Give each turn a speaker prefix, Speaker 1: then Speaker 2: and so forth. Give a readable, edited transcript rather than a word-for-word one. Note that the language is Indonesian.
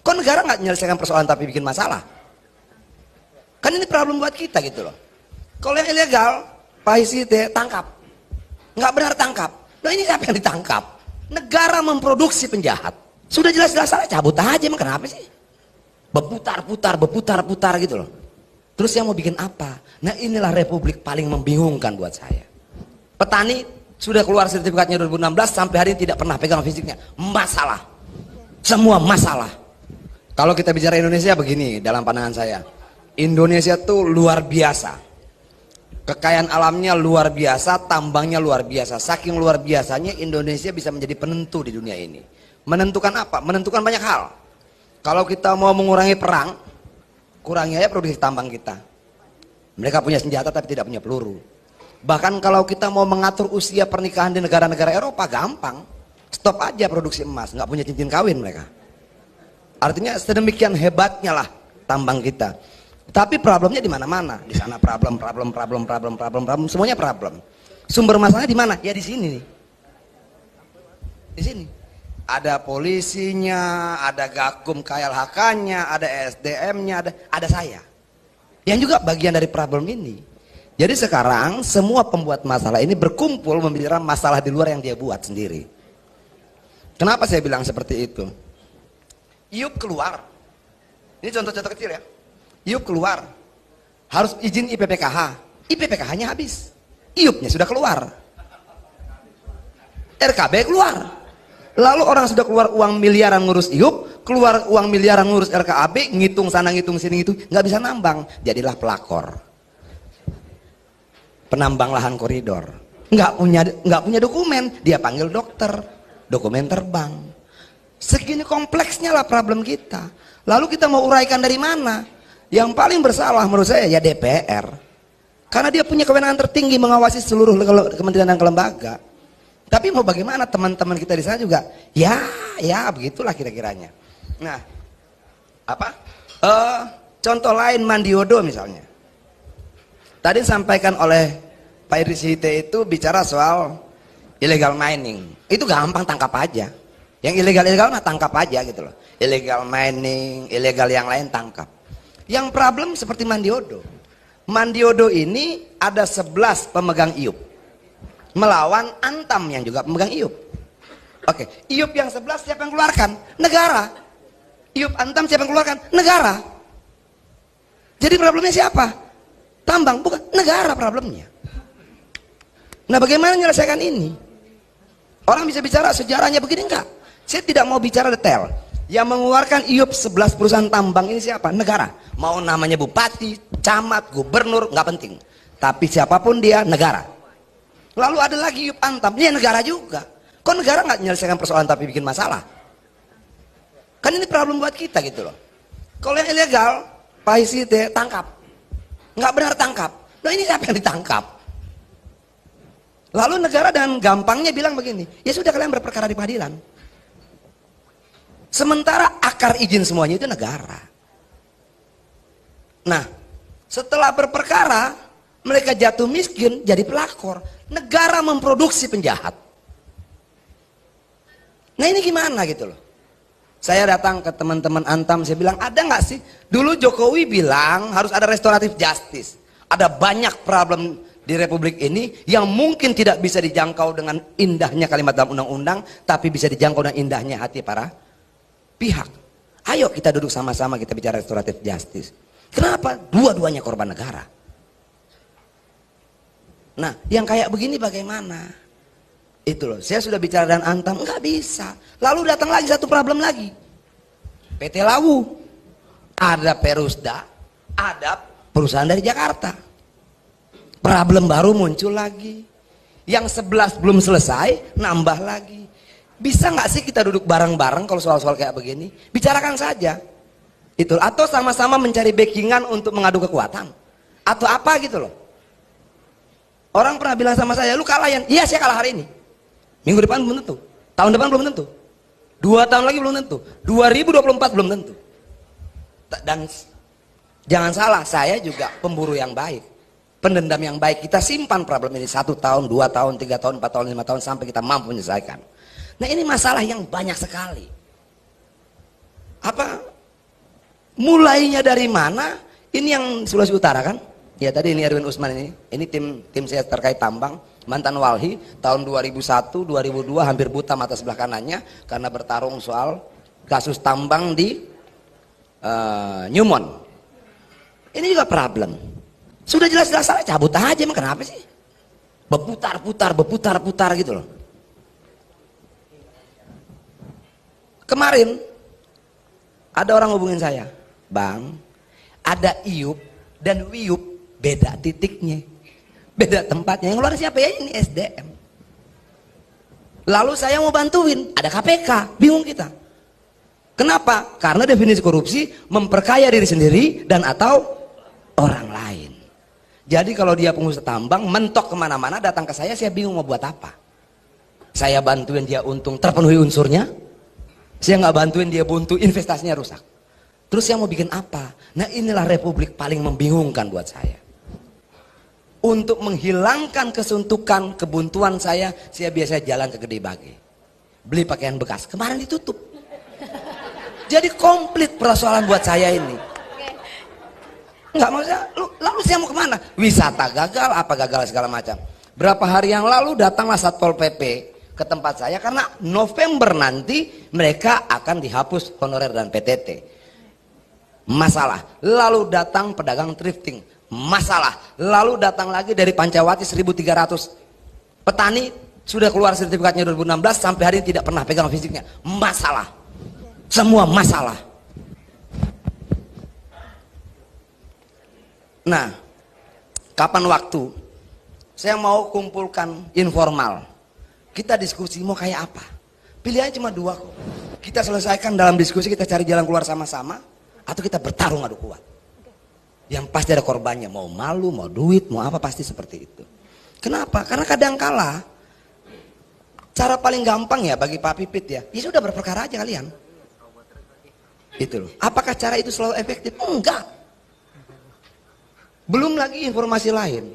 Speaker 1: Kok negara nggak menyelesaikan persoalan tapi bikin masalah? Kan ini problem buat kita gitu loh. Kalau yang ilegal, Pak Isite tangkap. Nggak benar tangkap. Nah ini siapa yang ditangkap? Negara memproduksi penjahat. Sudah jelas-jelas salah, cabut aja, emang kenapa sih? Berputar-putar gitu loh. Terus yang mau bikin apa? Nah inilah republik paling membingungkan buat saya. Petani sudah keluar sertifikatnya 2016, sampai hari ini tidak pernah pegang fisiknya. Masalah. Semua masalah. Kalau kita bicara Indonesia begini, dalam pandangan saya. Indonesia tuh luar biasa. Kekayaan alamnya luar biasa, tambangnya luar biasa. Saking luar biasanya Indonesia bisa menjadi penentu di dunia ini. Menentukan apa? Menentukan banyak hal. Kalau kita mau mengurangi perang, kurangi aja produksi tambang kita. Mereka punya senjata tapi tidak punya peluru. Bahkan kalau kita mau mengatur usia pernikahan di negara-negara Eropa, gampang. Stop aja produksi emas, nggak punya cincin kawin mereka. Artinya sedemikian hebatnya lah tambang kita. Tapi problemnya di mana-mana. Di sana problem, semuanya problem. Sumber masalahnya di mana? Ya di sini nih. Di sini. Ada polisinya, ada Gakum KLHK-nya, ada SDM-nya, ada saya. Yang juga bagian dari problem ini. Jadi sekarang semua pembuat masalah ini berkumpul membicarakan masalah di luar yang dia buat sendiri. Kenapa saya bilang seperti itu? Iup keluar. Ini contoh-contoh kecil ya. Iup keluar, harus izin IPPKH. IPPKH-nya habis, Iup-nya sudah keluar, RKB keluar. Lalu orang sudah keluar uang miliaran ngurus Iup, keluar uang miliaran ngurus RKAB, ngitung sana ngitung sini gitu, nggak bisa nambang, jadilah pelakor, penambang lahan koridor. Nggak punya dokumen, dia panggil dokter, dokumen terbang. Segini kompleksnya lah problem kita. Lalu kita mau uraikan dari mana? Yang paling bersalah menurut saya ya DPR. Karena dia punya kewenangan tertinggi mengawasi seluruh kementerian dan lembaga. Tapi mau bagaimana teman-teman kita di sana juga? Ya begitulah kira-kiranya. Nah, apa? Contoh lain Mandiodo misalnya. Tadi disampaikan oleh Pak Irisite itu bicara soal illegal mining. Itu gampang, tangkap aja. Yang ilegal-ilegal mah tangkap aja gitu loh. Illegal mining, ilegal yang lain tangkap. Yang problem seperti Mandiodo. Mandiodo ini ada 11 pemegang IUP melawan Antam yang juga pemegang IUP. Oke, IUP yang 11 siapa yang keluarkan? Negara. IUP Antam siapa yang keluarkan? Negara. Jadi problemnya siapa? Tambang, bukan negara problemnya. Nah, bagaimana menyelesaikan ini? Orang bisa bicara sejarahnya begini enggak? Saya tidak mau bicara detail. Yang mengeluarkan IUP 11 perusahaan tambang ini siapa? Negara. Mau namanya bupati, camat, gubernur, nggak penting. Tapi siapapun dia, negara. Lalu ada lagi IUP Antam, dia negara juga. Kok negara nggak menyelesaikan persoalan tapi bikin masalah? Kan ini problem buat kita gitu loh. Kalau yang ilegal, Pak Isite tangkap. Nggak benar tangkap. Nah ini siapa yang ditangkap? Lalu negara dengan gampangnya bilang begini, ya sudah kalian berperkara di pengadilan. Sementara akar izin semuanya itu negara. Nah, setelah berperkara, mereka jatuh miskin, jadi pelakor. Negara memproduksi penjahat. Nah ini gimana gitu loh. Saya datang ke teman-teman Antam, saya bilang, ada nggak sih? Dulu Jokowi bilang harus ada restoratif justice. Ada banyak problem di republik ini yang mungkin tidak bisa dijangkau dengan indahnya kalimat dalam undang-undang, tapi bisa dijangkau dengan indahnya hati para pihak. Ayo kita duduk sama-sama, kita bicara restoratif justice. Kenapa? Dua-duanya korban negara. Nah, yang kayak begini bagaimana? Itu loh, saya sudah bicara dengan Antam, nggak bisa. Lalu datang lagi satu problem lagi. PT Lawu, ada Perusda, ada perusahaan dari Jakarta. Problem baru muncul lagi. Yang 11 belum selesai, nambah lagi. Bisa nggak sih kita duduk bareng-bareng kalau soal-soal kayak begini? Bicarakan saja. Itu, atau sama-sama mencari backingan untuk mengadu kekuatan. Atau apa gitu loh. Orang pernah bilang sama saya, lu kalah ya? Iya, saya kalah hari ini. Minggu depan belum tentu. Tahun depan belum tentu. 2 tahun lagi belum tentu. 2024 belum tentu. Dan jangan salah, saya juga pemburu yang baik. Pendendam yang baik. Kita simpan problem ini 1 tahun, 2 tahun, 3 tahun, 4 tahun, 5 tahun sampai kita mampu menyelesaikan. Nah ini masalah yang banyak sekali. Apa Mulainya dari mana? Ini yang Sulawesi Utara kan? Ya tadi ini Erwin Usman ini tim saya terkait tambang, mantan walhi tahun 2001, 2002 hampir buta mata sebelah kanannya karena bertarung soal kasus tambang di Newmont. Ini juga problem. Sudah jelas-jelas salah, cabut aja, emang kenapa sih? Berputar-putar gitu loh. Kemarin ada orang hubungin saya, Bang, ada Iup dan Wiup, beda titiknya, beda tempatnya. Yang keluar siapa ya? Ini SDM. Lalu saya mau bantuin, ada KPK, bingung kita. Kenapa? Karena definisi korupsi memperkaya diri sendiri dan atau orang lain. Jadi kalau dia pengusaha tambang, mentok kemana-mana, datang ke saya bingung mau buat apa. Saya bantuin dia untung terpenuhi unsurnya, saya nggak bantuin dia buntu, investasinya rusak. Terus saya mau bikin apa? Nah inilah republik paling membingungkan buat saya. Untuk menghilangkan kesuntukan, kebuntuan saya biasa jalan ke Gede Bage, beli pakaian bekas, kemarin ditutup. Jadi komplit persoalan buat saya ini. Nggak mau saya, lalu saya mau kemana? Wisata gagal, apa gagal segala macam. Berapa hari yang lalu datanglah Satpol PP ke tempat saya karena November nanti mereka akan dihapus honorer dan PTT. Masalah. Lalu datang pedagang thrifting. Masalah. Lalu datang lagi dari Pancawati 1.300 petani sudah keluar sertifikatnya 2016 sampai hari ini tidak pernah pegang fisiknya. Masalah. Semua masalah. Nah, kapan waktu saya mau kumpulkan informal, kita diskusi mau kayak apa, pilihannya cuma dua kok. Kita selesaikan dalam diskusi, kita cari jalan keluar sama-sama, atau kita bertarung adu kuat. Yang pasti ada korbannya, mau malu, mau duit, mau apa, pasti seperti itu. Kenapa? Karena kadangkala cara paling gampang ya bagi Pak Pipit ya sudah berperkara aja kalian. Itu loh. Apakah cara itu selalu efektif? Enggak. Belum lagi informasi lain.